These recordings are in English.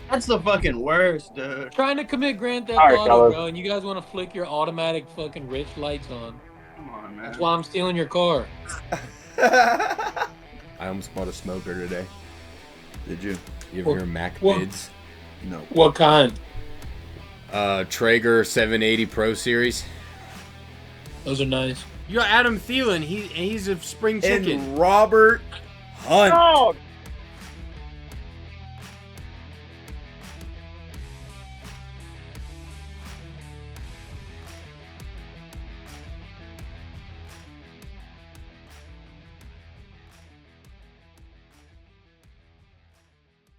That's the fucking worst, dude. Trying to commit Grand All Theft right, Auto, fellas. bro, and you guys want to flick your automatic fucking rich lights on. Come on, That's man. why I'm stealing your car. I almost bought a smoker today. Did you? You ever hear Mac What? Vids? No. What kind? Traeger 780 Pro Series. Those are nice. You got Adam Thielen. He's a spring chicken. And Robert Hunt. Oh,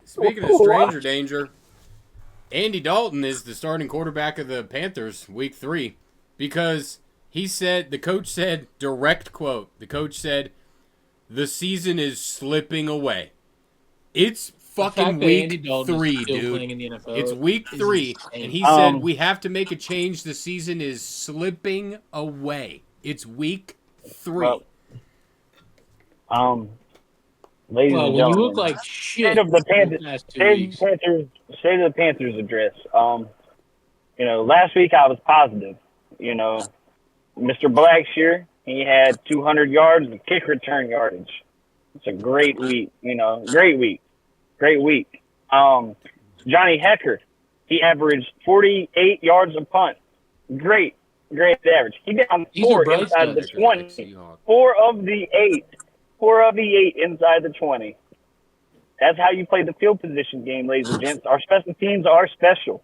Speaking of stranger danger, Andy Dalton is the starting quarterback of the Panthers week 3 because the coach said, direct quote, the coach said, the season is slipping away. It's fucking week 3, dude. In the NFL It's week 3, and he said we have to make a change. The season is slipping away. It's week 3. Well, ladies Well, and when you gentlemen, look like shit state of the Panthers, the past 2 state of weeks. the Panthers, state of the Panthers address. Last week I was positive. Mr. Blackshear, he had 200 yards of kick return yardage. It's a great week. Great week. Johnny Hecker, he averaged 48 yards a punt. Great average. He down He's a 4 bright inside the side. 20. 4 of the 8. 4 of the 8 inside the 20. That's how you play the field position game, ladies and gents. Our special teams are special.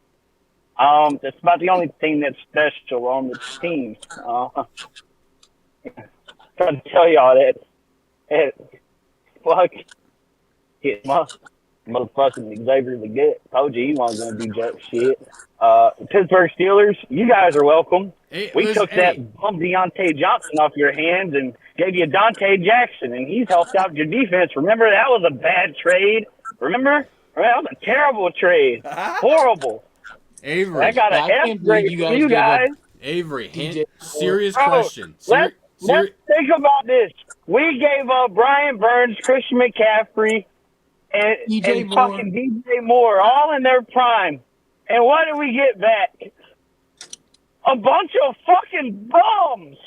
That's about the only thing that's special on the team. Trying to tell y'all that fuck hit my motherfucking Xavier Leggett. Told you he wasn't gonna do jack shit. Pittsburgh Steelers, you guys are welcome. We took that bum Deontay Johnson off your hands and gave you Dante Jackson, and he's helped out your defense. Remember, that was a bad trade. Remember? That was a terrible trade. Horrible. Avery, I got an F grade for you guys. Avery, serious Bro, question. Let's think about this. We gave up Brian Burns, Christian McCaffrey, and fucking DJ Moore, all in their prime. And what did we get back? A bunch of fucking bums.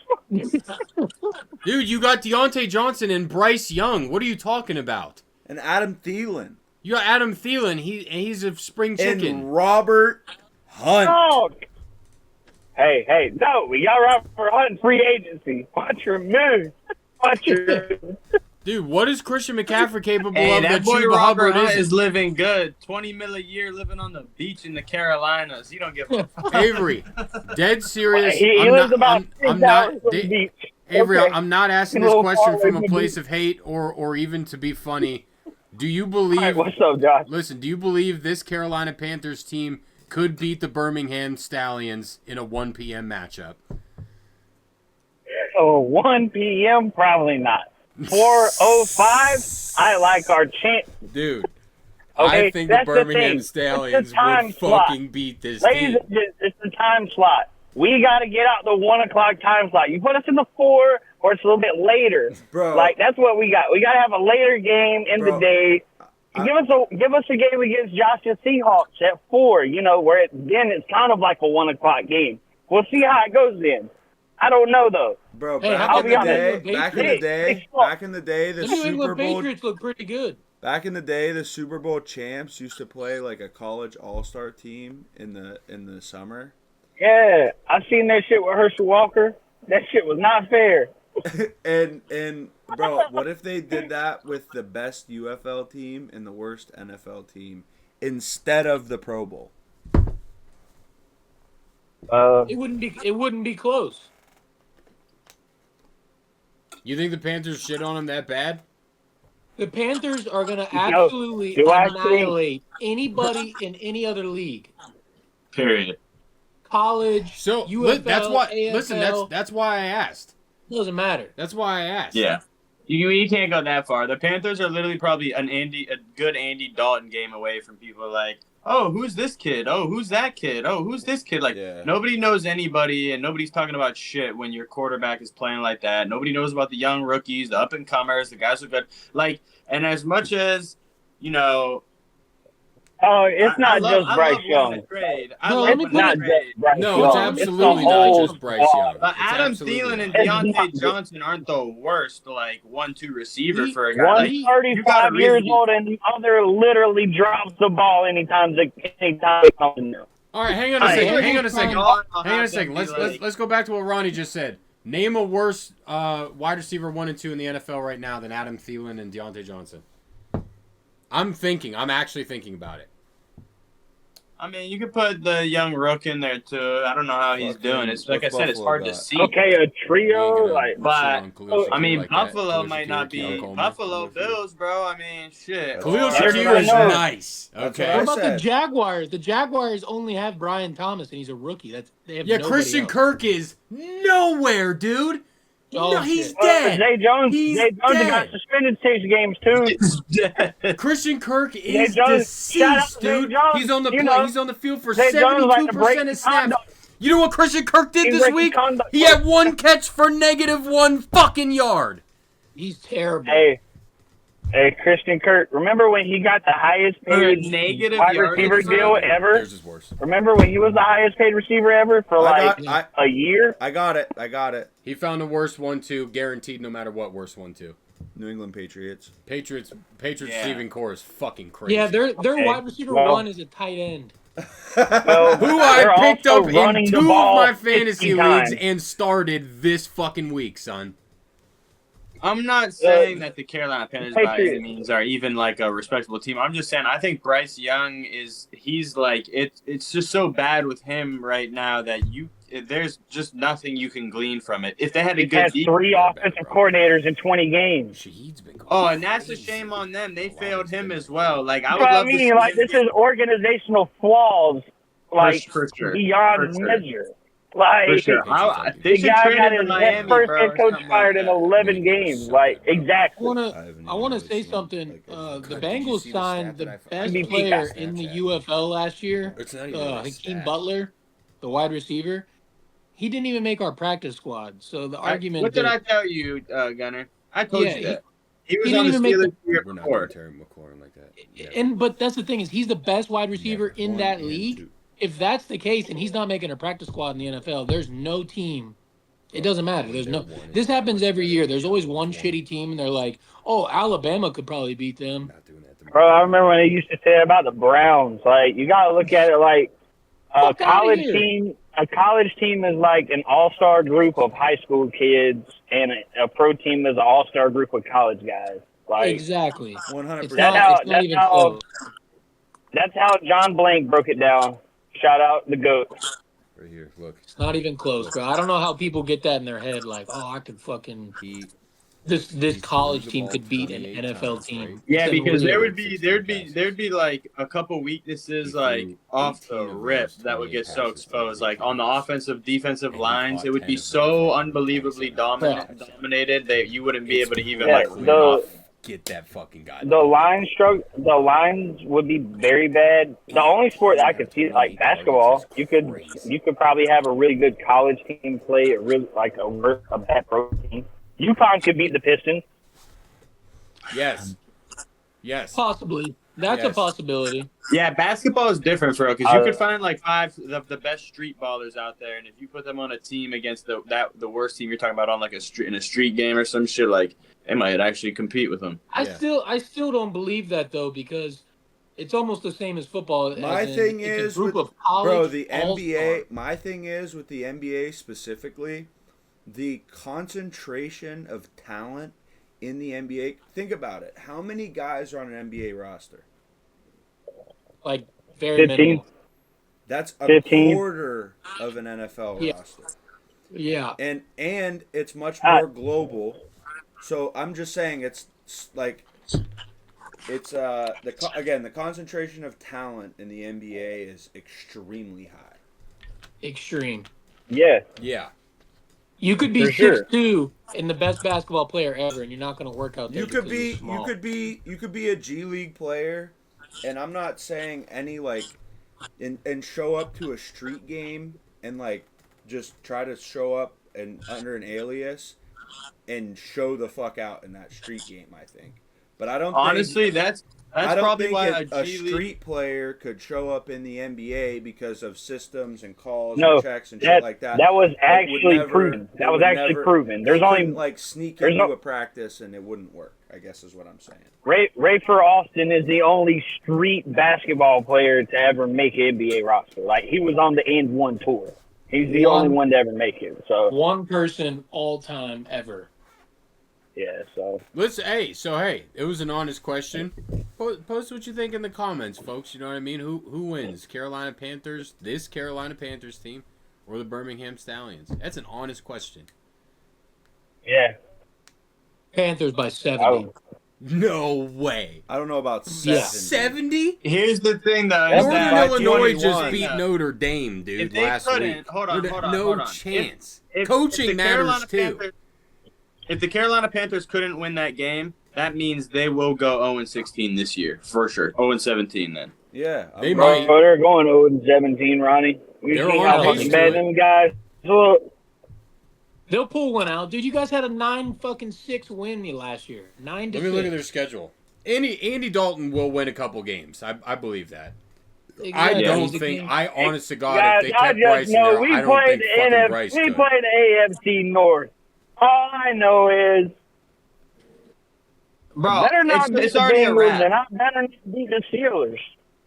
Dude, you got Deontay Johnson and Bryce Young. What are you talking about? And Adam Thielen. You got Adam Thielen. He's a spring chicken. And Robert Hunt. Oh. Hey, no, we got Robert Hunt in free agency. Watch your moves. Dude, what is Christian McCaffrey capable Hey, of that boy Chuba Robert Hubbard Hunt isn't? is living good. 20 mil a year living on the beach in the Carolinas. You don't give a fuck. Avery, dead serious. He lives about 6 hours from the beach. Avery, Okay. I'm not asking this question from a place of hate or even to be funny. Do you believe? Right, what's up, Josh? Listen, do you believe this Carolina Panthers team could beat the Birmingham Stallions in a 1 p.m. matchup? Oh, 1 p.m. Probably not. 4:05. I like our chance. Dude, Okay, I think the that's the Birmingham thing. Stallions It's the time would slot. fucking beat this Ladies team. and gents, it's the time slot. We got to get out the 1 o'clock time slot. You put us in the 4, or it's a little bit later. Bro. Like, that's what we got. We got to have a later game in the day. Give us a game against Joshua Seahawks at 4. Where then it's kind of like a 1 o'clock game. We'll see how it goes then. I don't know though. Bro, Hey, back how in about the the day, New back in the England day, back in the day, the The New Super England Bowl, Patriots look pretty good. back in the day, the Super Bowl champs used to play like a college all-star team in the summer. Yeah, I seen that shit with Herschel Walker. That shit was not fair. and bro, what if they did that with the best UFL team and the worst NFL team instead of the Pro Bowl? It wouldn't be close. You think the Panthers shit on him that bad? The Panthers are going to absolutely annihilate anybody in any other league. Period. College, So UFL, that's why. AFL, Listen, that's why I asked. doesn't matter. That's why I asked. Yeah. You can't go that far. The Panthers are literally probably a good Andy Dalton game away from people like, oh, who's this kid? Oh, who's that kid? Oh, who's this kid? Like, Nobody knows anybody, and nobody's talking about shit when your quarterback is playing like that. Nobody knows about the young rookies, the up-and-comers, the guys who are good. Like, and as much as, Oh, it's not just Bryce Young. It's not just Bryce No, Young. it's Young. absolutely the not whole just Bryce Young. But It's Adam absolutely Thielen and not. Deontay Johnson aren't the worst, like 1-2 receiver for a guy. One's Like, you 35 gotta years really- old, and the other literally drops the ball anytime they come in there. All right, hang on a second. Hang on a second. I'll Hang on a have second. them be Let's go back to what Ronnie just said. Name a worse wide receiver 1 and 2 in the NFL right now than Adam Thielen and Deontay Johnson. I'm actually thinking about it. I mean, you could put the young Rook in there too. I don't know how he's doing. It's like I said, it's hard to see. Okay, a trio, like, But I mean, like Buffalo that. might not be Buffalo Bills, bro. I mean, shit. Khalil That's Shakir what is I know. nice. Okay. What about the Jaguars? The Jaguars only have Brian Thomas, and he's a rookie. They have nobody Christian else. Kirk is nowhere, dude. Oh, no, he's shit. dead. Zay Jones dead. got suspended 6 games too. Christian Kirk is Jones, shout out deceased, to Zay dude. Jones. He's on the You play. know, He's on the field for Zay Jones like to 72% break of the snaps. conduct. You know what Christian Kirk did He this breaks week? the conduct. He had 1 catch for -1 fucking yard. He's terrible. Hey, Christian Kirk. Remember when he got the highest paid negative wide yardage receiver or deal something? ever? Theirs is worse. Remember when he was the highest paid receiver ever for a year? I got it. He found a worse 1-2, guaranteed no matter what, worse 1-2. New England Patriots. Patriots receiving core is fucking crazy. Yeah, their wide receiver 1 is a tight end. Well, who I picked also up in running 2 the of ball my fantasy 50 leagues times. and started this fucking week, son. I'm not saying that the Carolina Panthers by any Patriots. means are even like a respectable team. I'm just saying I think Bryce Young he's like it's just so bad with him right now that there's just nothing you can glean from it. If they had a He good has 3 offensive coordinators in 20 games. Shahid's been going Oh, and that's a crazy. shame on them. They failed him as well. Like I That's would what I love to mean. see Like, him this is organizational flaws, like, for sure. beyond For sure. measure. Like, For sure. They the should guy trade got him his to Miami, first bro, head or coach something fired like in that. 11 games. Like, exactly. I want to say something. The Bengals signed the best player in the UFL last year, It's not even a Hakeem stat. Butler, the wide receiver. He didn't even make our practice squad. So the argument. What did I tell you, Gunner? I told Yeah, you that. He was he on the didn't even make Steelers the year We're not before. going to Terry McLaurin like that. Yeah. But that's the thing is he's the best wide receiver in One that and league. 2. If that's the case and he's not making a practice squad in the NFL, there's no team. It doesn't matter. There's no. This happens every year. There's always one shitty team, and they're like, "Oh, Alabama could probably beat them." Not doing that to me. Bro, I remember when they used to say about the Browns. Like, you got to look at it like a Fuck outta college here. team. A college team is like an all-star group of high school kids, and a pro team is an all-star group of college guys. Like, Exactly. 100%. It's That's not, how- it's not that's even how- close. that's how John Blank broke it down. Shout out the GOAT. Right here, look. It's not even close, bro. I don't know how people get that in their head. Like, oh, I could fucking He this He's college threw the team ball could beat an 28 NFL times, team. right? Yeah, It's because unreal. there'd be like a couple weaknesses He like threw off 18 the of rip those that would get 28 so passes to exposed. the Like on the offensive, defensive And he lines, caught it would 10 be of them so for unbelievably 27. dominated that you wouldn't be able to even Yeah, like Clear the- off. Get that fucking guy. The lines would be very bad. The only sport that I could see like basketball, you could probably have a really good college team play a really like a bad pro team. UConn could beat the Pistons. Yes. Yes. Possibly. That's a Yes. possibility. Yeah, basketball is different, bro, because you Uh, could find like 5 of the best street ballers out there, and if you put them on a team against the worst team you're talking about on like in a street game or some shit, like they might actually compete with them. I Yeah. still don't believe that though, because it's almost the same as football. My as in thing it's is a group with, of college bro, the all-stars. NBA. My thing is with the NBA specifically, the concentration of talent in the NBA. Think about it. How many guys are on an NBA roster? Like very 15. minimal. That's a 15. quarter of an NFL Yeah. roster, Yeah. and it's much more global. So I'm just saying it's like it's the concentration of talent in the NBA is extremely high. Extreme. Yeah, Yeah. You could be For sure. 6'2" and the best basketball player ever, and you're not going to work out there. You could because you're be small. you could be a G League player, and I'm not saying any like and show up to a street game and like just try to show up and under an alias and show the fuck out in that street game, I think. But I don't Honestly, think, that's I don't probably think why a G street League. player could show up in the NBA because of systems and calls No, and checks and shit like that. that was It would actually never- proven. it That was would actually never- proven. They There's only couldn't like sneak there's into no- a practice and it wouldn't work. I guess is what I'm saying. Rafer Austin is the only street basketball player to ever make an NBA roster. Like, he was on the And One tour. He's the only one to ever make it. So One person all time ever. yeah. So Hey, it was an honest question. Post what you think in the comments, folks. You know what I mean? Who wins? Carolina Panthers, this Carolina Panthers team, or the Birmingham Stallions? That's an honest question. yeah. Panthers by 70. Oh, No way. I don't know about Yeah. 70? Here's the thing, though. That's Is Northern that Illinois 21, just beat though. Notre Dame, dude, If they last couldn't- week. hold on, No hold on. chance. If Coaching the matters too. If the Carolina Panthers couldn't win that game, that means they will go 0-16 this year for sure. 0-17 then. Yeah, They I'm- might. oh, they're going 0-17, Ronnie. We They're see on how pace fucking to bad it. them guys look. They'll pull one out, dude. You guys had a 9-6 win last year. 9 to Let me 6. look at their schedule. Andy Dalton will win a couple games. I believe that. Exactly. I don't He's a think. game- I honest to God, Guys, if they I kept just Bryce in know there, we I don't played think fucking the Bryce we could. played the AFC North. All I know is Bro, better not beat it's the already a Bengals, and wrap. I better not beat the Steelers.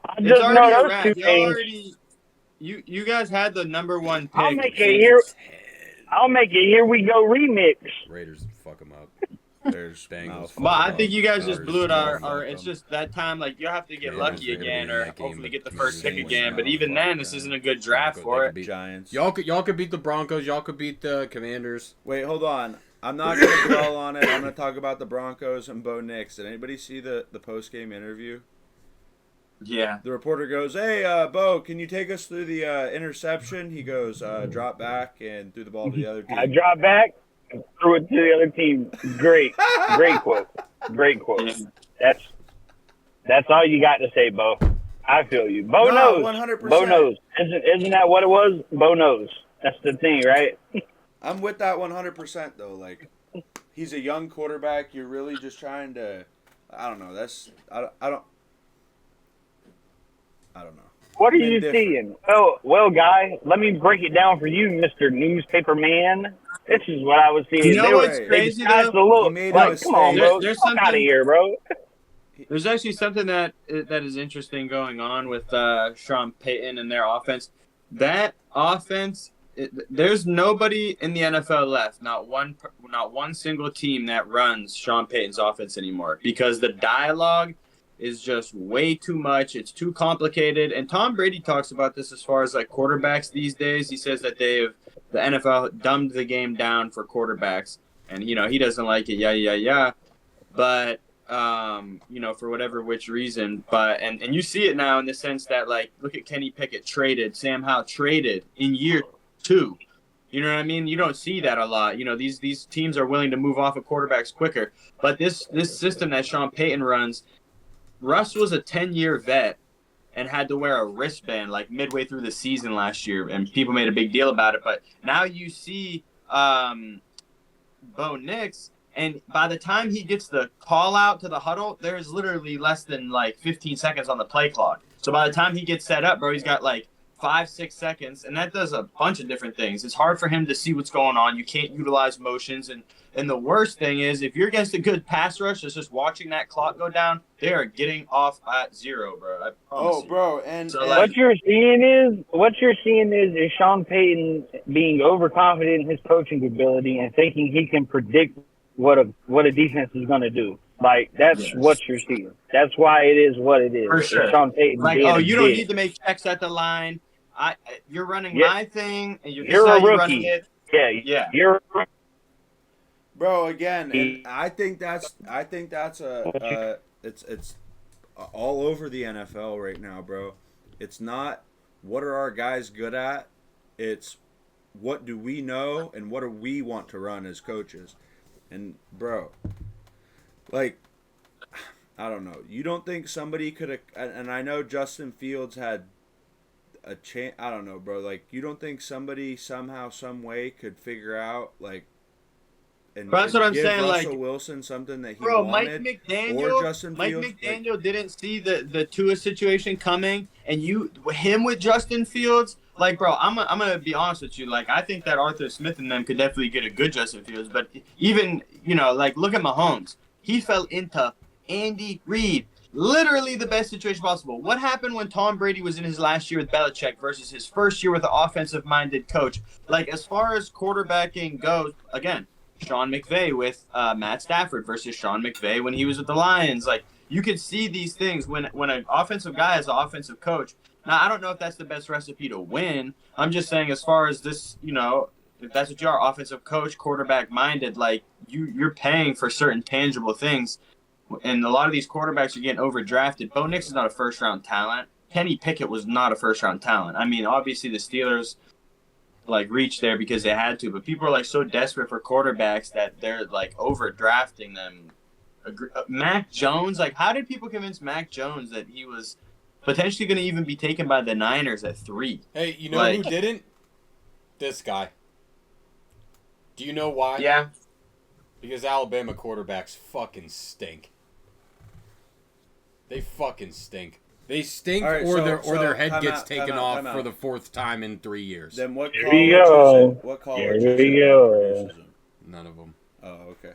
I It's just know already a those wrap. two Y'all games. already, you guys had the number one pick. I'll make it here. I'll make it. Here we go remix. Raiders fuck them up. There's Bengals. But I think you guys Ours just blew it. is Or it's just that time. Like you have to get Yeah, lucky they're gonna be again, in or that game, hopefully but get the first pick Saints, again. But no, even fuck then, this that. isn't a good draft Broncos, for they it. could beat- Giants. Y'all could beat the Broncos. Y'all could beat the Commanders. Wait, hold on. I'm not going to dwell on it. I'm going to talk about the Broncos and Bo Nix. Did anybody see the post-game interview? Yeah. The reporter goes, hey, Bo, can you take us through the interception? He goes, drop back and threw the ball to the other team. I dropped back and threw it to the other team. Great quote. Great quote. That's all you got to say, Bo. I feel you. Bo No, knows. 100%. Bo knows. Isn't that what it was? Bo knows. That's the thing, right? I'm with that 100%, though. Like, he's a young quarterback. You're really just trying to, I don't know. I don't know. What are Been you different. seeing? Well, guy, let me break it down for you, Mr. Newspaper Man. This is what I was seeing. You know They what's were- crazy, they got though? the look. He made a Like, come on, mistake. bro. There's Fuck out of something- here, bro. There's actually something that is interesting going on with Sean Payton and their offense. That offense, there's nobody in the NFL left, not one single team that runs Sean Payton's offense anymore because the dialogue is just way too much. It's too complicated. And Tom Brady talks about this as far as like quarterbacks these days. He says that the NFL dumbed the game down for quarterbacks, and he doesn't like it. Yeah. But for whatever which reason, but and you see it now in the sense that like look at Kenny Pickett traded, Sam Howell traded in year 2. You know what I mean? You don't see that a lot. These teams are willing to move off of quarterbacks quicker. But this system that Sean Payton runs, Russ was a 10-year vet and had to wear a wristband like midway through the season last year, and people made a big deal about it. But now you see Bo Nix. And by the time he gets the call out to the huddle, there's literally less than like 15 seconds on the play clock. So by the time he gets set up, bro, he's got like 5-6 seconds, and that does a bunch of different things. It's hard for him to see what's going on. You can't utilize motions, and the worst thing is if you're against a good pass rush that's just watching that clock go down, they are getting off at 0, bro. I promise Oh, you. bro, and, So, and like- What you're seeing is Sean Payton being overconfident in his coaching ability and thinking he can predict what a defense is going to do. Like, that's what you're seeing. That's why it is what it is. For It's sure. Sean Payton Like, being oh, a you don't dick. need to make checks at the line. You're running Yeah. my thing, and this You're is how a you're rookie. running it. Yeah. You're bro, again, and I think that's it's all over the NFL right now, bro. It's not what are our guys good at, it's what do we know and what do we want to run as coaches. And bro, like, I don't know. You don't think somebody could have, and I know Justin Fields had a chance. I don't know, bro. Like, you don't think somebody somehow, some way could figure out like and That's what I'm give saying. Russell like, Wilson something that he bro, wanted, or Justin Mike Fields. McDaniel didn't see the Tua situation coming, and him with Justin Fields. Like, bro, I'm gonna be honest with you. Like, I think that Arthur Smith and them could definitely get a good Justin Fields. But even like, look at Mahomes. He fell into Andy Reid. Literally the best situation possible. What happened when Tom Brady was in his last year with Belichick versus his first year with an offensive-minded coach? Like, as far as quarterbacking goes, again, Sean McVay with Matt Stafford versus Sean McVay when he was with the Lions. Like, you could see these things when an offensive guy is an offensive coach. Now, I don't know if that's the best recipe to win. I'm just saying, as far as this, if that's what you are, offensive coach, quarterback-minded, like, you're paying for certain tangible things. And a lot of these quarterbacks are getting overdrafted. Bo Nix is not a first-round talent. Kenny Pickett was not a first-round talent. I mean, obviously the Steelers reached there because they had to, but people are so desperate for quarterbacks that they're overdrafting them. Mac Jones, how did people convince Mac Jones that he was potentially going to even be taken by the Niners at 3? Hey, you know who didn't? This guy. Do you know why? Yeah. Because Alabama quarterbacks fucking stink. They fucking stink. They stink, Right, or so their head gets out, taken time off for the 4th time in 3 years. Then what Here college we go. is it? What college Here is we it go. that produces them? None of them. Oh, okay.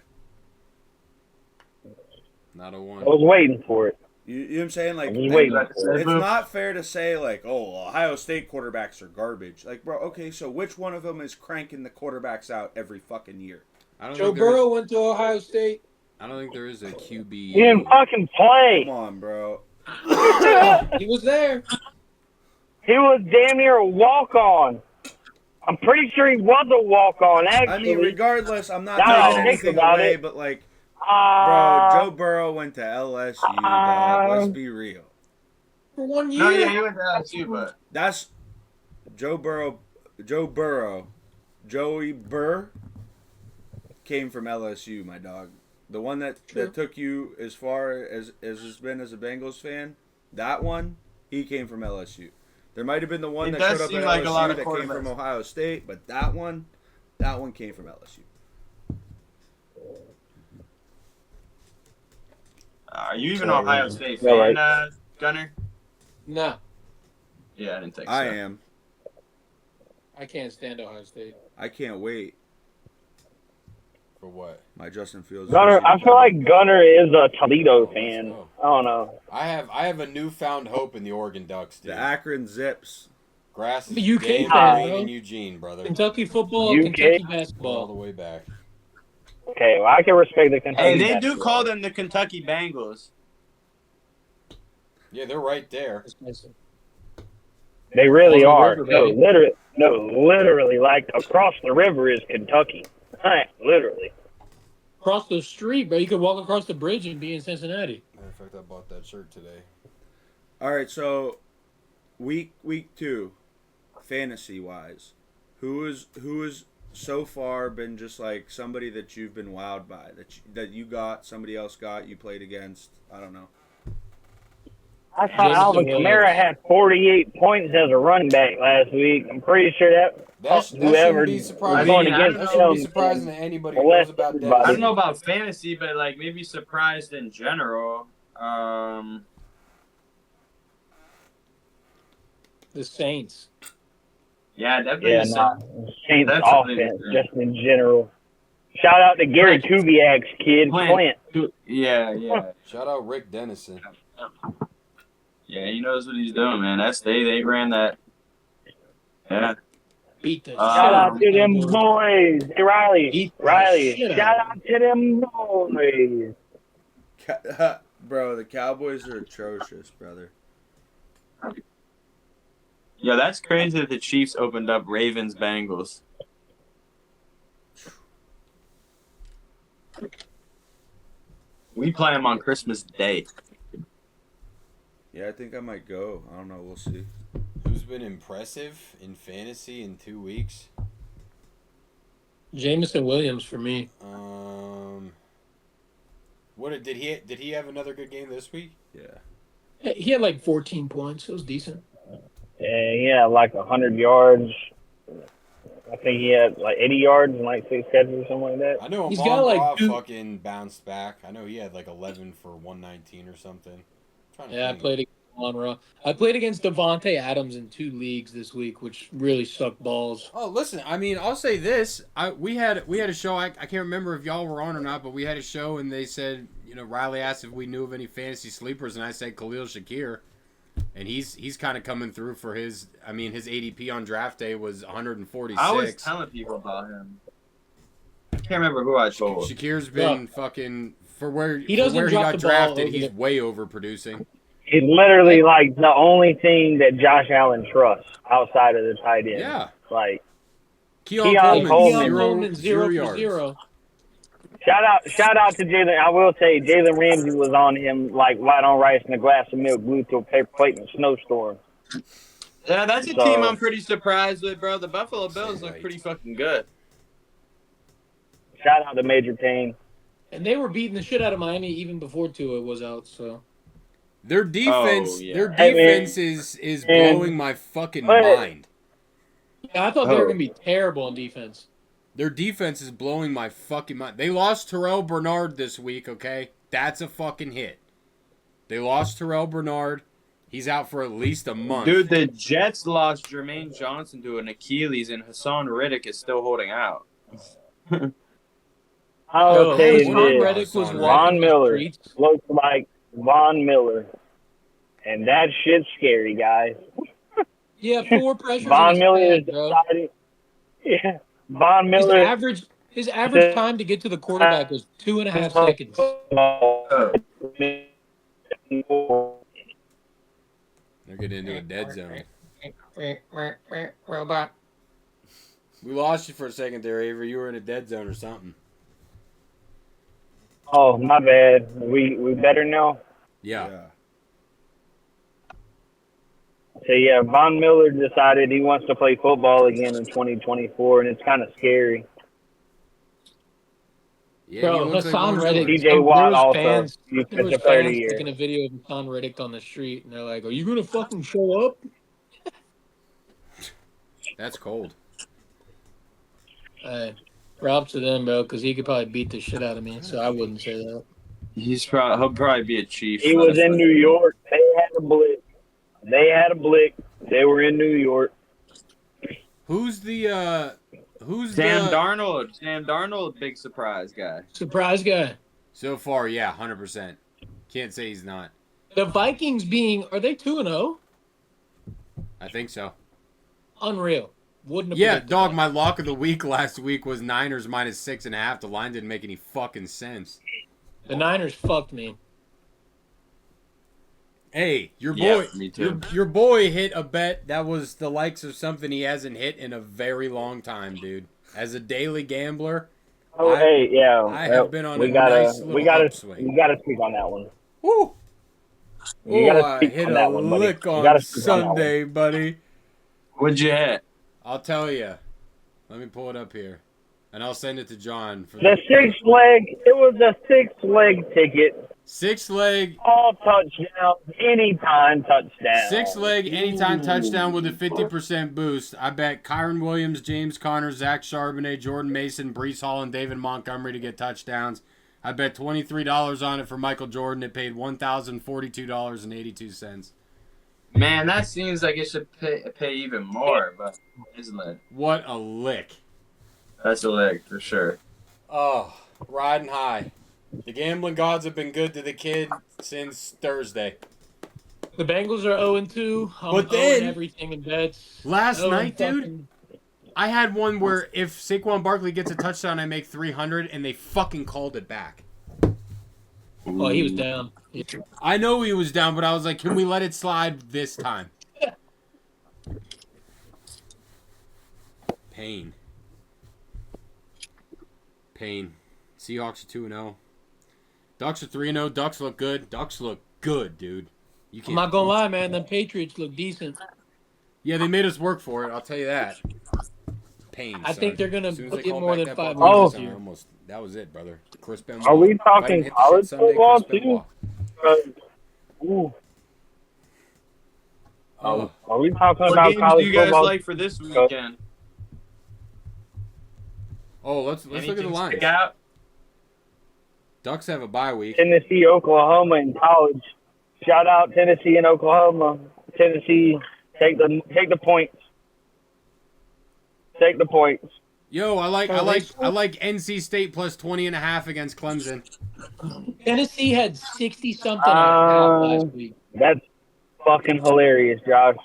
Not a I one. was waiting for it. You know what I'm saying? I was waiting for it. It's not fair to say, Ohio State quarterbacks are garbage. Bro, okay, so which one of them is cranking the quarterbacks out every fucking year? Joe Burrow went to Ohio State. I don't think there is a QB. He didn't fucking play. Come on, bro. He was there. He was damn near a walk-on. I'm pretty sure he was a walk-on, actually. I mean, regardless, I'm not Now taking I think anything about away, it. but bro, Joe Burrow went to LSU, dog. Let's be real. For 1 year. No, yeah, he went to LSU, but That's Joe Burrow. Joey Burr came from LSU, my dog. The one that took you as far as it's been as a Bengals fan, that one, he came from LSU. There might have been the one that showed up at LSU that came from Ohio State, but that one came from LSU. Are you even Ohio State fan, Gunner? No, Yeah, I didn't think so. I am. I can't stand Ohio State. I can't wait. For what? My Justin Fields. Gunner, I feel like Gunner is a Toledo fan. I don't know. I have a newfound hope in the Oregon Ducks, dude. The Akron Zips. Grass is UK damn fan, green bro. in Eugene, brother. Kentucky football, UK? Kentucky All basketball. the way back. Okay, well, I can respect the Kentucky. Hey, they do basketball. call them the Kentucky Bengals. Yeah, they're right there. They really On the are. river, baby. Literally, across the river is Kentucky. Literally. Across the street, bro. You could walk across the bridge and be in Cincinnati. Matter of fact, I bought that shirt today. All right, so week 2, fantasy wise, who is so far been just somebody that you've been wowed by that you got, somebody else got, you played against? I don't know. I saw Alvin Kamara had 48 points as a running back last week. I'm pretty sure That shouldn't be surprising. going against That shouldn't be him surprising to anybody who knows about everybody. I Dennis. don't know about fantasy, but maybe surprised in general. The Saints. Yeah, definitely. Yeah, Saints offense, just in general. Shout out to Gary Kubiak's kid, Clint. Yeah. Shout out Rick Dennison. Yeah, he knows what he's doing, man. They ran that. Yeah. Beat the Shout out to them boys. Hey, Riley. Shout out to them boys. Bro, the Cowboys are atrocious, brother. Yeah, that's crazy that the Chiefs opened up Ravens-Bengals. We play them on Christmas Day. Yeah, I think I might go. I don't know. We'll see. Who's been impressive in fantasy in 2 weeks? Jameson Williams for me. What did he have another good game this week? Yeah. He had 14 points. It was decent. Yeah, 100 yards, I think he had like 80 yards and like 6 catches or something like that. I know He's Amon got, like, Ra two- fucking bounced back. I know he had like 11 for 119 or something. Yeah, I played against Monroe. I played against Devontae Adams in 2 leagues this week, which really sucked balls. Oh, listen. I mean, I'll say this. We had a show. I can't remember if y'all were on or not, but we had a show and they said, Riley asked if we knew of any fantasy sleepers, and I said Khalil Shakir, and he's kind of coming through for his. I mean, his ADP on draft day was 146. I was telling people about him. I can't remember who I told. Shakir's been fucking for where he doesn't drop got the ball drafted. over He's the- way overproducing. He's literally like the only thing that Josh Allen trusts outside of the tight end. Yeah. Like, Keon Coleman, Coleman, 0 for yards. 0. shout out to Jalen. I will say Jalen Ramsey was on him like white on rice and a glass of milk glued to a paper plate in a snowstorm. Yeah, that's a team I'm pretty surprised with, bro. The Buffalo Bills look pretty fucking good. Shout out to Major Payne. And they were beating the shit out of Miami even before Tua was out, so. Their defense, is man. blowing my fucking mind. Yeah, I thought they were going to be terrible on defense. Their defense is blowing my fucking mind. They lost Terrell Bernard this week, okay? That's a fucking hit. They lost Terrell Bernard. He's out for at least a month. Dude, the Jets lost Jermaine Johnson to an Achilles, and Hassan Reddick is still holding out. I'll tell you Hassan this. Reddick was Von Miller streets. looks like Von Miller. And that shit's scary, guys. Yeah, 4 pressures. Von Miller is bro. deciding. Yeah. Von Miller. His average time to get to the quarterback was 2.5 seconds. They're getting into a dead zone. Robot. We lost you for a second there, Avery. You were in a dead zone or something. Oh, my bad. We better now? Yeah. So, yeah, Von Miller decided he wants to play football again in 2024, and it's kind of scary. Yeah, Bro, Hassan Reddick. TJ Watt also. Fans, You there took was the 30 fans year. taking a video of Hassan Reddick on the street, and they're like, "Are you gonna fucking show up?" That's cold. Props to them, bro, because he could probably beat the shit out of me. So I wouldn't say that. He'll probably be a Chief. He was in New York. They had a blitz. They were in New York. Who's Sam Darnold. Sam Darnold, big surprise guy. Surprise guy. So far, yeah, 100%. Can't say he's not. The Vikings are they 2-0? I think so. Unreal. Wouldn't have Yeah, predicted dog, that. my lock of the week last week was Niners minus 6.5. The line didn't make any fucking sense. The Niners fucked me. Hey, your boy, Yeah, me too. your boy hit a bet that was the likes of something he hasn't hit in a very long time, dude. As a daily gambler, I have been on nice little upswing. We gotta speak on that one. Woo! You Oh, gotta I speak hit on a that one, buddy. lick You on gotta speak on that Sunday, buddy. What'd you hit? I'll tell you. Let me pull it up here, and I'll send it to John. For The 6-leg. It was a 6-leg ticket. 6-leg. All touchdowns, anytime touchdown. 6-leg anytime touchdown with a 50% boost. I bet Kyron Williams, James Conner, Zach Charbonnet, Jordan Mason, Breece Hall, and David Montgomery to get touchdowns. I bet $23 on it for Michael Jordan. It paid $1,042.82. Man, that seems like it should pay even more, but isn't it? What a lick. That's a lick for sure. Oh, riding high. The gambling gods have been good to the kid since Thursday. The Bengals are 0-2. But then- everything in bets. Last night, dude, fucking- I had one where if Saquon Barkley gets a touchdown, I make 300, and they fucking called it back. Oh, he was down. I know he was down, but I was like, can we let it slide this time? Pain. Seahawks are 2-0. Ducks are 3-0. Ducks look good. Ducks look good, dude. You I'm not gonna lie, man. The Patriots look decent. Yeah, they made us work for it. I'll tell you that. Pain. I think they're gonna As soon as they get called more back than that 5 ball, wins this year. that was it, brother. Chris Benoit. Are we If I talking didn't hit the college shit Sunday, football, Chris too? Benoit. Are we talking What about games do college you guys football? like for this weekend? Oh, let's look at the lines. Ducks have a bye week. Tennessee, Oklahoma in college. Shout out Tennessee and Oklahoma. Tennessee, take the points. Take the points. Yo, I like NC State plus 20.5 against Clemson. Tennessee had 60-something at half last week. That's fucking hilarious, Josh.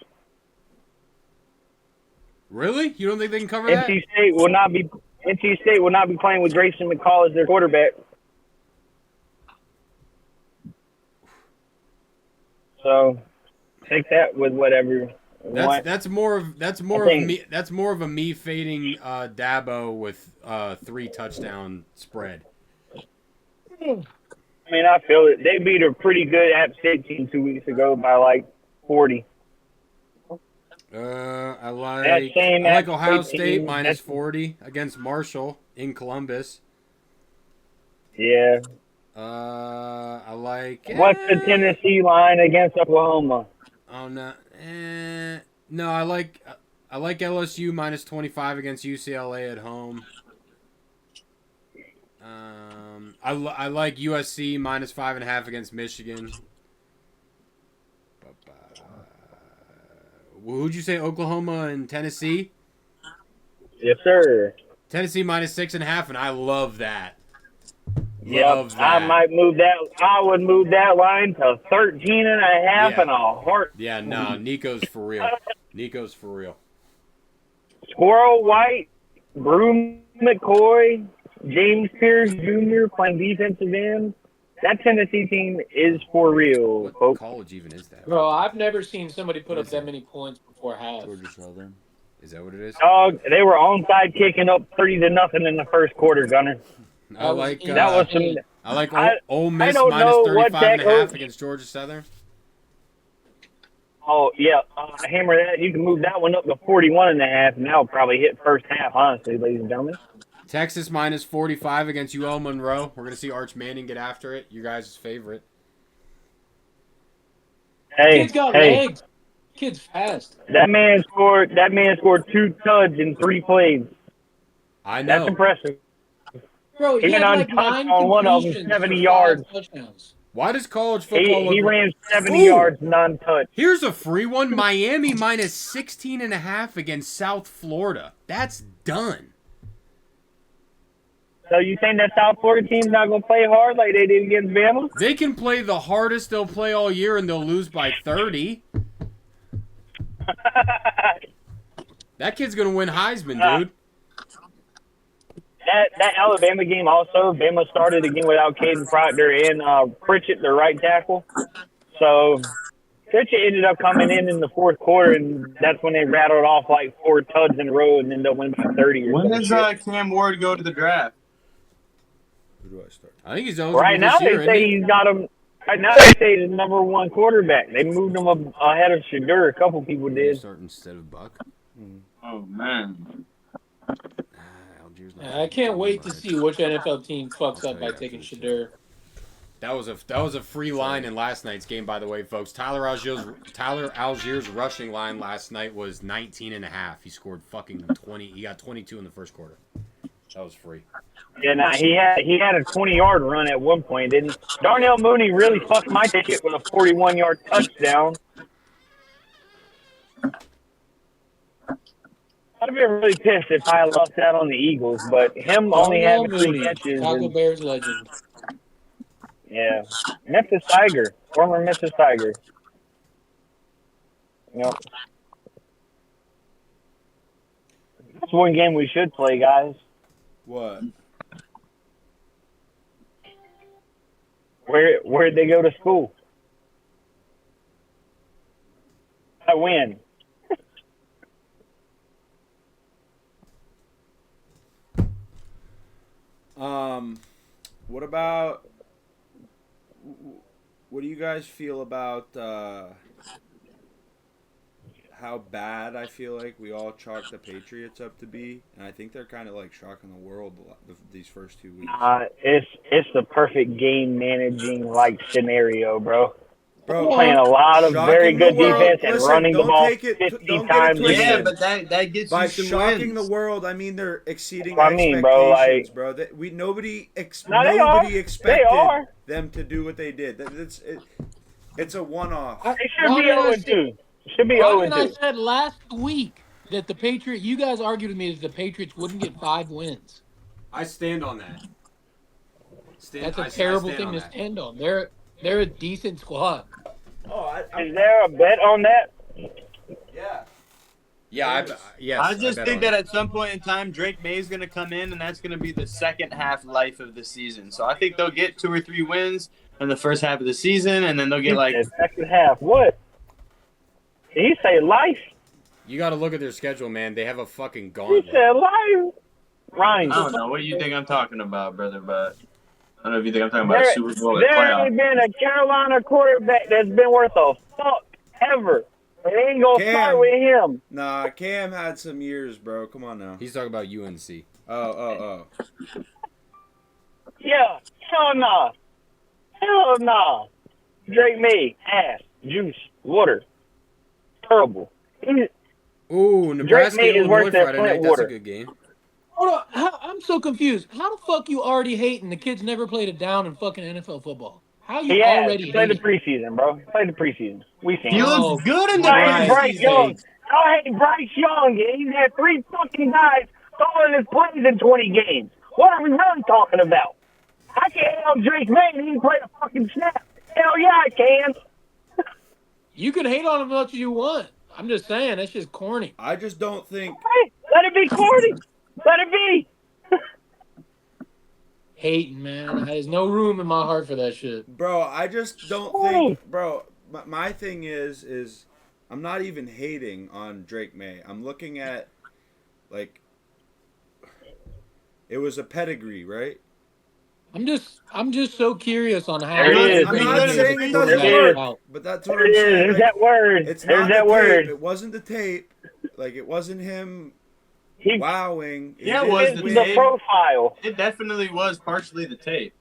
Really? You don't think they can cover that? NC State will not be playing with Grayson McCall as their quarterback. So take that with whatever. That's more of a me fading Dabo with 3 touchdown spread. I mean, I feel it. They beat a pretty good App State team 2 weeks ago by like 40. I like Ohio State minus 40 against Marshall in Columbus. Yeah. I like. What's the Tennessee line against Oklahoma? Oh no. No, I like LSU minus 25 against UCLA at home. I like USC minus 5.5 against Michigan. Who'd you say? Oklahoma and Tennessee? Yes, sir. Tennessee minus 6.5, and I love that. Yep, I might move that. I would move that line to 13.5 in a heart. Yeah, no, Nico's for real. Squirrel White, Broom McCoy, James Pierce Jr. playing defensive end. That Tennessee team is for real. What folks. college even is that? Bro, I've never seen somebody put up that many points before half. Georgia Southern. Is that what it is? Dog, they were onside kicking up 30-0 in the first quarter, Gunner. I like Ole Miss minus 35.5 against Georgia Southern. Oh yeah, hammer that. You can move that one up to 41.5, and that'll probably hit first half. Honestly, ladies and gentlemen. Texas minus 45 against UL Monroe. We're gonna see Arch Manning get after it. You guys' favorite. Kid's got legs. Kid's fast. That man scored 2 tuds in 3 plays. I know. That's impressive. Bro, he had like 9 on one of them, 70 yards. Touchdowns. Why does college football He ran 70 yards non-touch. Here's a free one. Miami minus 16.5 against South Florida. That's done. So you think that South Florida team's not going to play hard like they did against Bama? They can play the hardest they'll play all year, and they'll lose by 30. That kid's going to win Heisman, dude. That Alabama game also, Bama started again without Caden Proctor and Pritchett, the right tackle. So Pritchett ended up coming in the fourth quarter, and that's when they rattled off like 4 tuds in a row and ended up winning by 30. When does Cam Ward go to the draft? Who do I start? I think he's eligible Right now, this year, they say he's got him. Right now, they say he's the number 1 quarterback. They moved him up ahead of Shadur. A couple people did. Start instead of Buck. Oh man. I can't wait to see which NFL team fucks up by taking Shadur. That was a free line in last night's game, by the way, folks. Tyler Algiers' rushing line last night was 19.5. He scored fucking 20. He got 22 in the first quarter. That was free. Yeah, nah, he had a 20-yard run at one point, didn't he? Darnell Mooney really fucked my ticket with a 41-yard touchdown. I'd have been really pissed if I lost out on the Eagles, but him only having 3 catches. Taco Bears legend. Yeah. Memphis Tiger. Former Memphis Tiger. Yep. That's one game we should play, guys. What? Where'd they go to school? I win. What do you guys feel about how bad I feel like we all chalk the Patriots up to be? And I think they're kind of like shocking the world these first 2 weeks. It's the perfect game managing like scenario, bro. Bro, playing a lot of very good defense and Listen, running the don't ball take it- 50 don't get it times a twisted. Yeah, game. but that gets by you some shocking wins. the world, I mean they're exceeding That's what I mean, bro, expectations, like- bro. That nobody No, they nobody are. expected They are. them to do what they did. It's a one-off. It should be Rodney and I 0-2. It should be Rodney and I 0-2. said last week that the Patriots. You guys argued with me that the Patriots wouldn't get 5 wins. I stand on that. That's a terrible thing to stand on. They're a decent squad. Oh, Is there a bet on that? yeah. Yeah, yes. I just bet think on that it. at some point in time, Drake May is going to come in, and that's going to be the second half life of the season. So I think they'll get 2 or 3 wins in the first half of the season, and then they'll get like. The second half. What? Did he say life? You got to look at their schedule, man. They have a fucking He gauntlet. said life. Ryan. I don't know. What do you think I'm talking about, brother? But I don't know if you think I'm talking about There, Super Bowl or there playoff. ain't been a Carolina quarterback that's been worth a fuck ever. It ain't gonna Cam. start with him. Nah, Cam had some years, bro. Come on now. He's talking about UNC. Oh. Yeah. Hell nah. Hell nah. Drake May, ass, juice, water. Terrible. Ooh, Nebraska May is Illinois worse than Friday night. Flint That's a water. good game. Hold on, I'm so confused. How the fuck you already hating the kid's never played a down in fucking NFL football? How you Yeah, already play the hating? preseason, bro. Play the preseason. We seen He it. looks good in the I hate Bryce Young. preseason. I hate Bryce Young. He's had 3 fucking guys calling his plays in 20 games. What are we really talking about? I can't help Drake May. He didn't play a fucking snap. Hell yeah, I can. You can hate on him as much as you want. I'm just saying that's just corny. I just don't think. Hey, let it be corny. Let it be. Hating, man. There's no room in my heart for that shit. Bro, I just don't Oh. think, bro. My thing is I'm not even hating on Drake May. I'm looking at like it was a pedigree, right? I'm just so curious on how. There it is. I'm Pretty not good at saying the it quarterback. doesn't There it work, is. but that's what There I'm it is. saying. There's Like, that word. it's There's not that the word. tape. It wasn't the tape. Like it wasn't him He wowing. Yeah, it didn't was fits the win. the tape. profile. It definitely was partially the tape.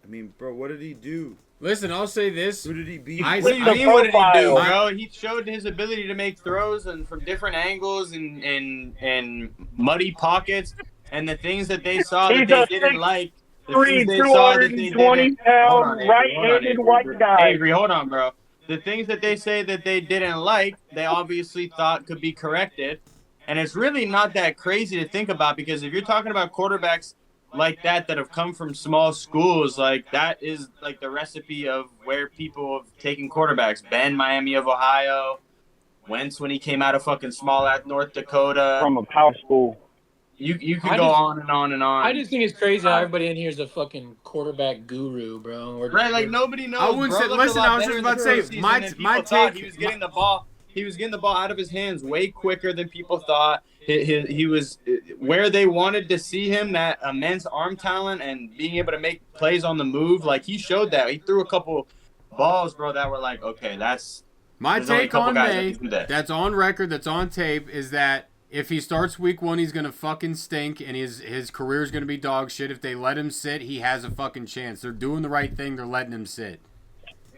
I mean, bro, what did he do? Listen, I'll say this. Who did he beat? I- What do you The mean? What did he do, profile. bro? He showed his ability to make throws and from different angles and muddy pockets, and the things that they saw that He's they a didn't 6'3", like. The things they saw that they 220 didn't. Hold on, pound, Avery, right-handed hold on, white Avery. guy. Avery, hold on, bro. The things that they say that they didn't like, they obviously thought could be corrected, and it's really not that crazy to think about because if you're talking about quarterbacks like that have come from small schools, like that is like the recipe of where people have taken quarterbacks. Ben, Miami of Ohio, Wentz when he came out of fucking small at North Dakota. From a power school. You could I go just- on and on and on. I just think it's crazy how everybody in here is a fucking quarterback guru, bro. Right, like nobody knows. I wouldn't Bro say- looked a listen, lot I was better just in about the to say, preseason my- than my people thought. take- He was getting the ball. He was getting the ball out of his hands way quicker than people thought. He was where they wanted to see him. That immense arm talent and being able to make plays on the move. Like he showed that. He threw a couple balls, bro, that were like, okay, that's. My There's only a take couple on guys that May, can do that. that's on record, that's on tape, is that if he starts week 1, he's going to fucking stink, and his career's going to be dog shit. If they let him sit, he has a fucking chance. They're doing the right thing. They're letting him sit.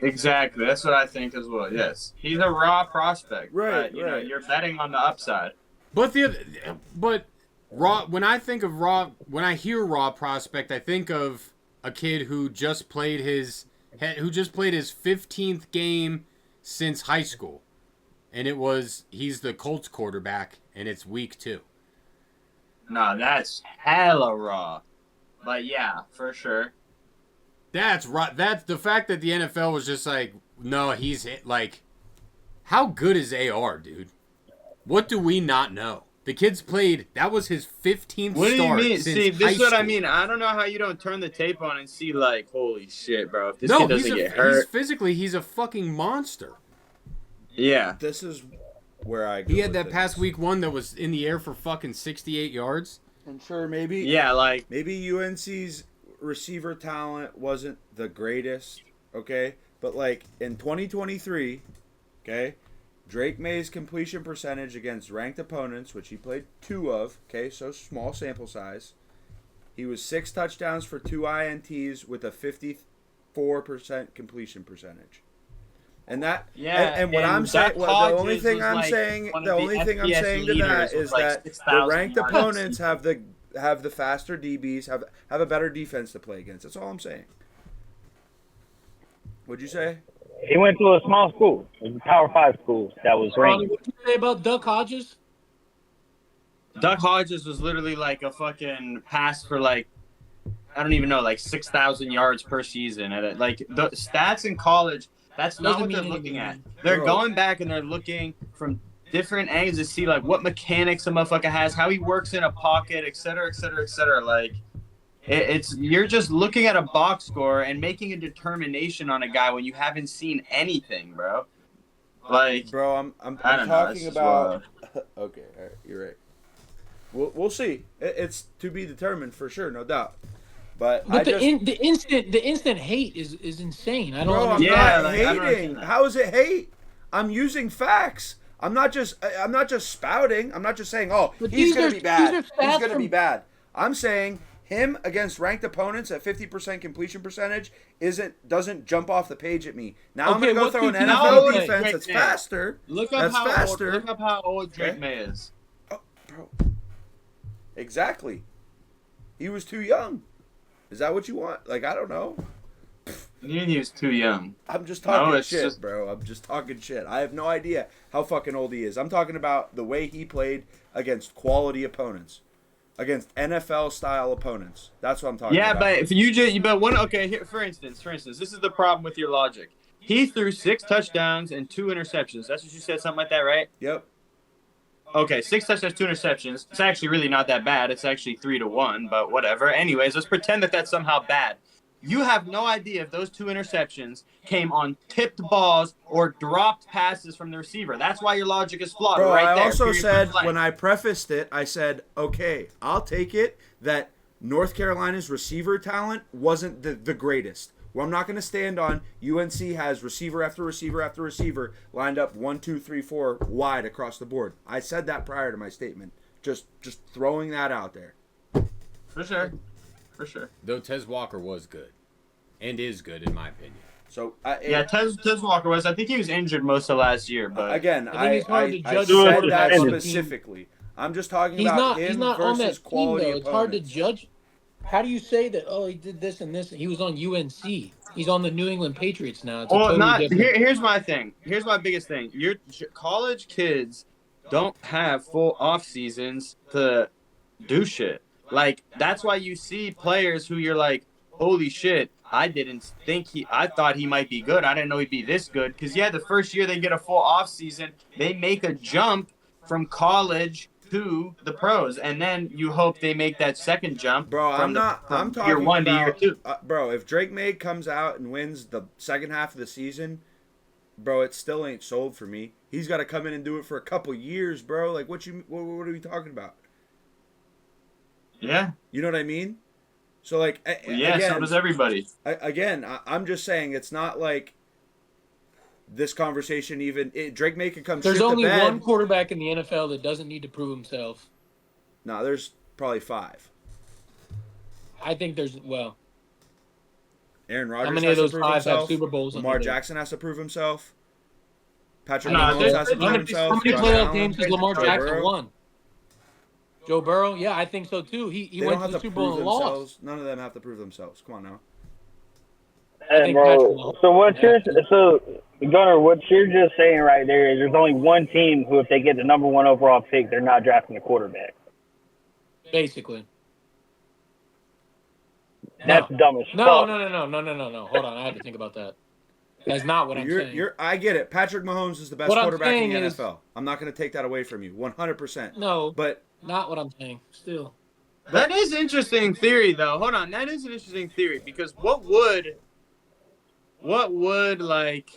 Exactly. That's what I think as well. Yes. He's a raw prospect. Right, But, you know, right. you're betting on the upside. But raw. When I think of raw, when I hear raw prospect, I think of a kid who just played his 15th game since high school, and he's the Colts quarterback, and it's week 2. No, that's hella raw. But yeah, for sure. That's right. That's the fact that the NFL was just like, no, he's like, how good is AR, dude? What do we not know? The kid's played. That was his 15th What do you start mean? since See, this high is what I school. mean. I don't know how you don't turn the tape on and see like, holy shit, bro. If this No, kid doesn't get hurt. he's a fucking monster. Yeah. This is where I. He go had with that this. past week 1 that was in the air for fucking 68 yards. And sure, maybe. Yeah, like Maybe UNC's receiver talent wasn't the greatest, okay? But like in 2023, okay, Drake May's completion percentage against ranked opponents, which he played 2 of, okay, so small sample size. He was 6 touchdowns for 2 INTs with a 54% completion percentage. And that, Yeah, and what I'm saying, the only thing I'm saying to that is that the ranked opponents have the faster DBs, have a better defense to play against. That's all I'm saying. What'd you say? He went to a small school, a Power 5 school that was ranked. What did you say about Duck Hodges? Duck Hodges was literally like a fucking pass for like, I don't even know, like 6,000 yards per season. And like the stats in college, that's not what they're looking at. They're going back and they're looking from different angles to see like what mechanics a motherfucker has, how he works in a pocket, et cetera, et cetera, et cetera. Like it's you're just looking at a box score and making a determination on a guy when you haven't seen anything, bro. Like, bro, I'm talking about. Okay, all right, you're right. We'll see. It's to be determined for sure, no doubt. But the instant hate is insane. I don't. Bro, I'm not hating. How is it hate? I'm using facts. I'm not just spouting. I'm not just saying, oh, he's gonna be bad. He's gonna be bad. I'm saying him against ranked opponents at 50% completion percentage doesn't jump off the page at me. Now I'm gonna go throw an NFL defense that's faster. Look up how old Drake May is. Oh, bro. Exactly. He was too young. Is that what you want? Like, I don't know. He was too young. I'm just talking shit, bro. I'm just talking shit. I have no idea how fucking old he is. I'm talking about the way he played against quality opponents, against NFL-style opponents. That's what I'm talking about. Yeah, but if you here, for instance, this is the problem with your logic. He threw 6 touchdowns and 2 interceptions. That's what you said, something like that, right? Yep. Okay, 6 touchdowns, 2 interceptions. It's actually really not that bad. It's actually 3-1, but whatever. Anyways, let's pretend that that's somehow bad. You have no idea if those 2 interceptions came on tipped balls or dropped passes from the receiver. That's why your logic is flawed. Bro, right there. I also said, when I prefaced it, I said, okay, I'll take it that North Carolina's receiver talent wasn't the greatest. Well, I'm not going to stand on UNC has receiver after receiver after receiver lined up 1, 2, 3, 4 wide across the board. I said that prior to my statement. Just throwing that out there. For sure. Though Tez Walker was good, and is good in my opinion. So Tez Walker was. I think he was injured most of last year. But again, I said that specifically. I'm just talking about him versus quality opponents. It's hard to judge. How do you say that? Oh, he did this and this. He was on UNC. He's on the New England Patriots now. It's Here's my thing. Here's my biggest thing. Your college kids don't have full off seasons to do shit. Like, that's why you see players who you're like, holy shit, I thought he might be good. I didn't know he'd be this good. Because, the first year they get a full off season, they make a jump from college to the pros. And then you hope they make that second jump. Bro, I'm talking year 1 to year 2. Bro, if Drake May comes out and wins the second half of the season, bro, it still ain't sold for me. He's got to come in and do it for a couple years, bro. Like, what are we talking about? Yeah. You know what I mean? So, like, again, so does everybody. I'm just saying it's not like this conversation even... Drake May can come There's shit only the bed. one quarterback in the NFL that doesn't need to prove himself. No, there's probably 5. I think there's, Aaron Rodgers how many of those 5 himself. have Super Bowls? Lamar Jackson has to prove himself. Patrick Mahomes has to prove himself. How many playoff games has Lamar Jackson won? Joe Burrow? Yeah, I think so too. He went to the Super Bowl and lost. None of them have to prove themselves. Come on now. And bro, Gunnar, what you're just saying right there is there's only one team who, if they get the number 1 overall pick, they're not drafting a quarterback. Basically. That's dumb as fuck. No. Hold on, I had to think about that. That's not what I'm saying. I get it. Patrick Mahomes is the best quarterback in the NFL. I'm not going to take that away from you, 100%. No, but not what I'm saying. Still, that is interesting theory, though. Hold on, that is an interesting theory because what would like,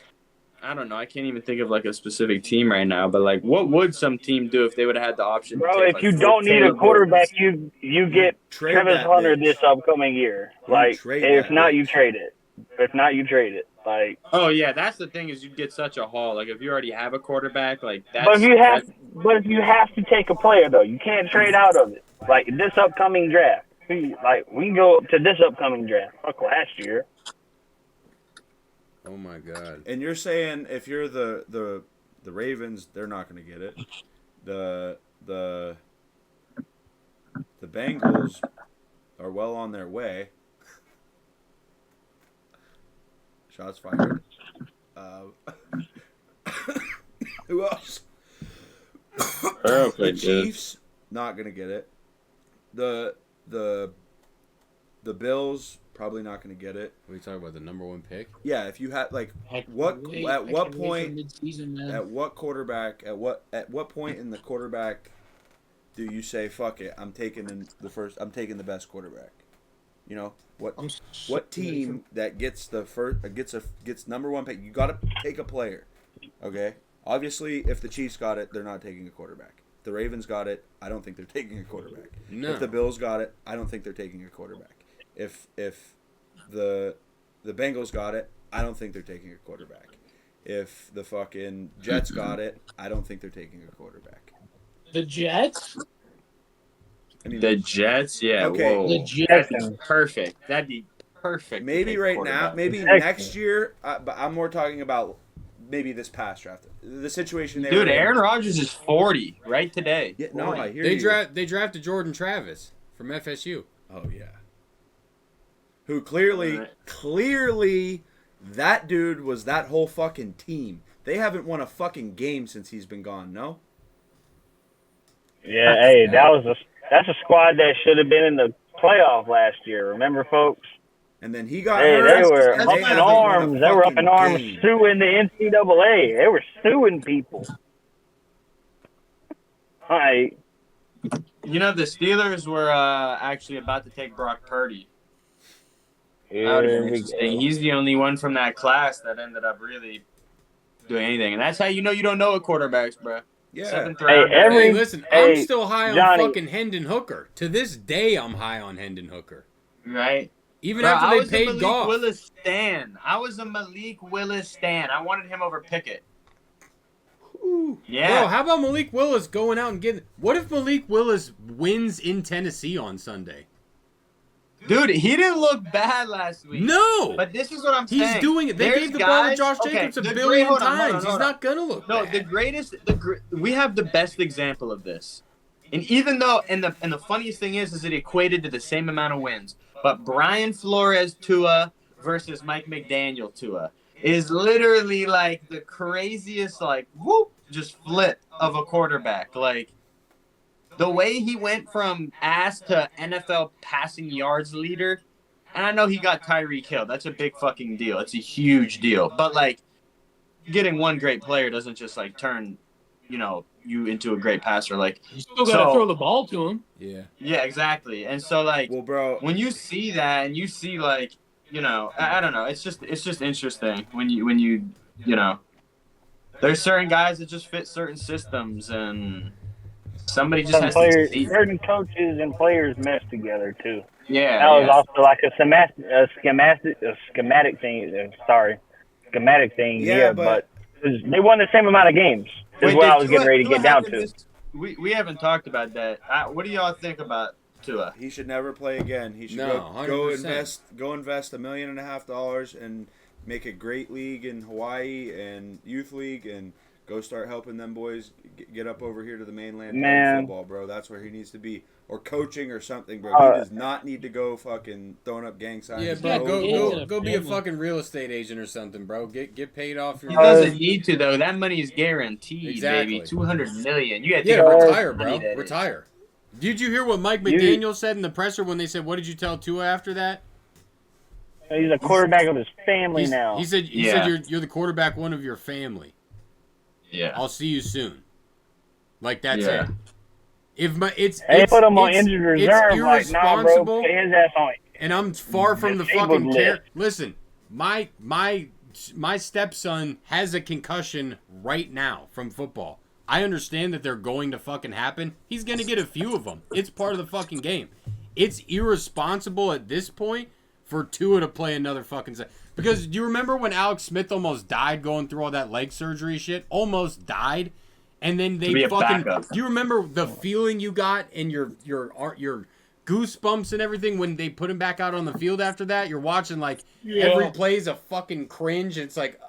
I don't know. I can't even think of like a specific team right now, but like, what would some team do if they would have had the option? Bro, if you don't need a quarterback, you get Travis Hunter this upcoming year. Like, if not, you trade it. If not, you trade it. Like, oh yeah, that's the thing is you get such a haul. Like if you already have a quarterback, like that's. But if you have to take a player though, you can't trade out of it. Like this upcoming draft, like we can go to this upcoming draft. Fuck last year. Oh my god. And you're saying if you're the Ravens, they're not going to get it. The Bengals are well on their way. Shots fired. Who else? The Chiefs not gonna get it. The Bills probably not gonna get it. What are you talking about? The number 1 pick? Yeah, if you had like at what point at what quarterback at what point in the quarterback do you say fuck it? I'm taking the best quarterback. You know what team that gets the first gets number 1 pick? You got to take a player. Okay. Obviously, if the Chiefs got it, they're not taking a quarterback. If the Ravens got it, I don't think they're taking a quarterback. No. If the Bills got it, I don't think they're taking a quarterback. If the Bengals got it, I don't think they're taking a quarterback. If the fucking Jets got it, I don't think they're taking a quarterback. The Jets? I mean, the Jets, yeah. Okay. Whoa. The Jets. That'd be perfect. That'd be perfect. Maybe right now, maybe next year, but I'm more talking about maybe this past draft. The situation they Dude, were in. Aaron Rodgers is 40 right today. Yeah, no, I hear They you. they drafted Jordan Travis from FSU. Oh yeah. Who clearly that dude was that whole fucking team. They haven't won a fucking game since he's been gone, no? Yeah, hey, that's a squad that should have been in the playoff last year. Remember, folks? And then he got Hey, hurt. they were and up in haven't won a arms. They were up in fucking arms game. suing the NCAA. They were suing people. Right. You know, the Steelers were actually about to take Brock Purdy. Here we Interesting. go. He's the only one from that class that ended up really doing anything. And that's how you don't know a quarterbacks, bro. Yeah. 7th Hey, round. every- Hey, listen, hey, I'm still high on Johnny. fucking Hendon Hooker. To this day, I'm high on Hendon Hooker. Right? Even Bro, I after was they a paid Malik Goff. Willis stan. I was a Malik Willis stan. I wanted him over Pickett. Ooh. Yeah. Bro, how about Malik Willis going out and getting... What if Malik Willis wins in Tennessee on Sunday? Dude, he didn't look bad last week. No! But this is what I'm saying. He's doing it. They There's gave the ball to guys- Josh okay, Jacobs a the billion hold on, times. He's hold on. not going to look No, bad. the greatest. We have the best example of this, and even though, and the funniest thing is it equated to the same amount of wins. But Brian Flores Tua versus Mike McDaniel Tua is literally like the craziest, like whoop, just flip of a quarterback. Like the way he went from ass to NFL passing yards leader. And I know he got Tyreek Hill. That's a big fucking deal. It's a huge deal. But like, getting one great player doesn't just like turn, you into a great passer. Like, You still got to throw the ball to him. Yeah. yeah, exactly. And so like, Well, bro, when you see that and you see like, I don't know. It's just interesting when you there's certain guys that just fit certain systems, and somebody just has to see. Certain coaches and players mesh together too. Yeah, That was yeah. also like a schematic thing. Schematic thing. Yeah, but they won the same amount of games. Is Wait, what I did was getting Tua- ready to Tua get down happen to. this- We haven't talked about that. What do y'all think about Tua? he should never play again. He should No, go 100%. invest $1.5 million and make a great league in Hawaii and youth league and go start helping them boys get up over here to the mainland playing Man. football, bro. That's where he needs to be. Or coaching or something, bro. He does not need to go fucking throwing up gang signs. Yeah, Yeah, bro, go- go be a fucking real estate agent or something, bro. Get paid off your... He doesn't need to though. That money is guaranteed, Exactly. baby. $200 million. You gotta Yeah, think about retire, the money bro. that is. Retire. Did you hear what Mike McDaniel said in the presser when they said, what did you tell Tua after that? He's a quarterback of his family now. He said you're the quarterback one of your family. Yeah. I'll see you soon. Like that's Yeah. it. If my it's They it's, put him on it's- injured it's reserve. Like, nah, bro, irresponsible, put his ass on. and I'm far from the Disabled fucking care. list. Listen, my stepson has a concussion right now from football. I understand that they're going to fucking happen. He's going to get a few of them. It's part of the fucking game. It's irresponsible at this point for Tua to play another fucking because do you remember when Alex Smith almost died going through all that leg surgery shit? Almost died. And then To be they a fucking backup. do you remember the feeling you got in your goosebumps and everything when they put him back out on the field after that. You're watching like every play's a fucking cringe. It's like,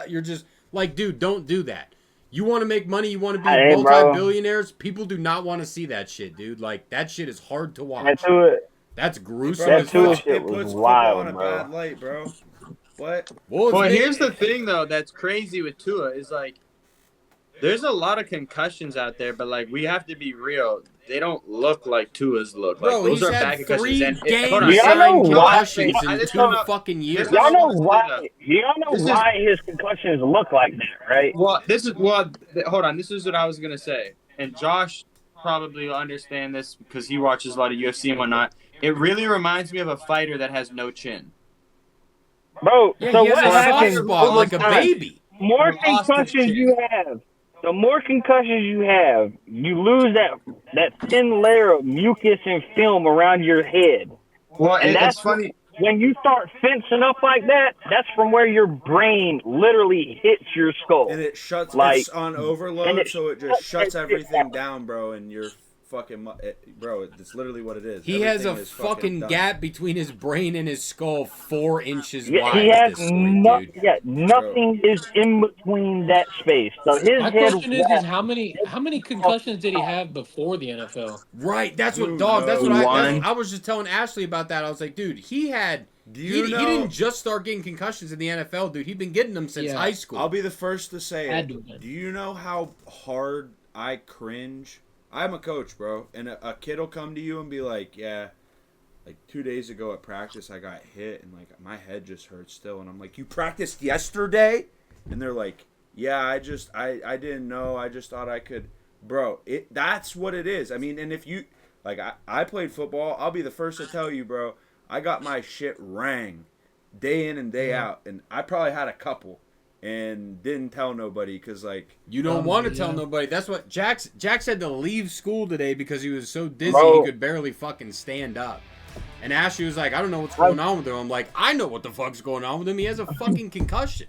you're just like, dude, don't do that. You want to make money, you want to be multi-billionaires. People do not want to see that shit, dude. Like that shit is hard to watch. That's gruesome. Bro, as fuck. it puts wild, on a bad light, bro. What? Well, here's the thing though that's crazy with Tua is like there's a lot of concussions out there, but like we have to be real. They don't look like Tua's look. Like, bro, those he's are had bad concussions. 3 games concussions in 2 fucking years. Y'all know why his concussions look like that, right? Well, hold on. This is what I was gonna say, and Josh probably will understand this because he watches a lot of UFC and whatnot. It really reminds me of a fighter that has no chin. Bro, yeah, so he what has a soft happens spot like a baby. The more concussions you have, you lose that thin layer of mucus and film around your head. Well, and that's funny. When you start fencing up like that, that's from where your brain literally hits your skull. And it shuts, it's on overload, so it just shuts everything down, bro, and you're fucking, bro, it's literally what it is. He has a fucking gap between his brain and his skull 4 inches wide. He has nothing is in between that space. So my question is how many concussions did he have before the NFL? Right, that's what, dog. That's what I was just telling Ashley about that. I was like, dude, he didn't just start getting concussions in the NFL, dude. He'd been getting them since high school. I'll be the first to say it. Do you know how hard I cringe? I'm a coach, bro, and a kid will come to you and be like, yeah, like 2 days ago at practice I got hit and like my head just hurts still, and I'm like, you practiced yesterday? And they're like, yeah, I didn't know, I just thought I could. Bro, that's what it is. I mean, and if you, like, I played football, I'll be the first to tell you, bro, I got my shit rang day in and day out, and I probably had a couple. And didn't tell nobody because, like... You don't want to tell nobody. That's what... Jack had to leave school today because he was so dizzy he could barely fucking stand up. And Ashley was like, I don't know what's going on with him. I'm like, I know what the fuck's going on with him. He has a fucking concussion.